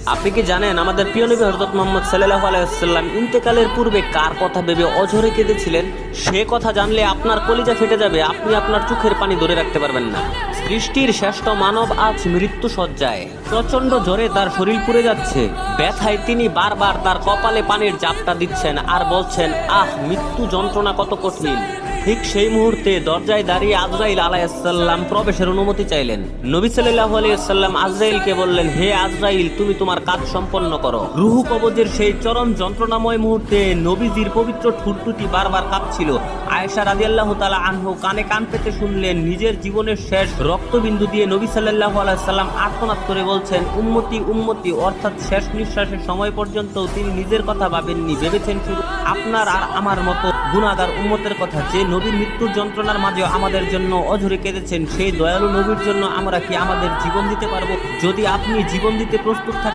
আপনি কি জানেন আমাদের প্রিয় নবী হযরত মুহাম্মদ সাল্লাল্লাহু আলাইহি ওয়াসাল্লাম ইন্তেকালের পূর্বে কার কথা ভেবে অঝরে কেঁদেছিলেন? সে কথা জানলে আপনার কলিজা ফেটে যাবে, আপনি আপনার চোখের পানি ধরে রাখতে পারবেন না। সৃষ্টির শ্রেষ্ঠ মানব আজ মৃত্যু সজ্জায়, প্রচন্ড জ্বরে তার শরীর পুড়ে যাচ্ছে, ব্যথায় তিনি বারবার তার কপালে পানির জাপটা দিচ্ছেন আর বলছেন, আহ, মৃত্যু যন্ত্রণা কত কঠিন। ঠিক সেই মুহূর্তে দরজায় দাঁড়িয়ে আজরাইল আলাইহিসসালাম প্রবেশের অনুমতি চাইলেন। নবী সাল্লাল্লাহু আলাইহি ওয়াসাল্লাম আজরাইলকে বললেন, হে আজরাইল, তুমি তোমার কাজ সম্পন্ন করো। রূহ কবজের সেই চরম যন্ত্রণাময় মুহূর্তে নবীজির পবিত্র ঠোঁট দুটি বারবার কাঁপছিল। আয়েশা রাদিয়াল্লাহু তাআলা আনহু কানে কান পেতে শুনলেন, নিজের জীবনের শেষ রক্তবিন্দু দিয়ে নবী সাল্লাল্লাহু আলাইহি ওয়াসাল্লাম আর্তনাদ করে বলছেন, উম্মতি উম্মতি, অর্থাৎ শেষ নিঃশ্বাসের সময় পর্যন্ত তিনি নিজের কথা ভাবেননি, ভেবেছেন শুধু আপনার আর আমার মতো গুনাহগার উম্মতের কথা। যে নবীর মৃত্যুর যন্ত্রণার মাঝেও আমাদের জন্য অঝরে কেঁদেছেন, সেই দয়ালু নবীর জন্য আমরা কি আমাদের জীবন দিতে পারবো? যদি আপনি জীবন দিতে প্রস্তুত থাকেন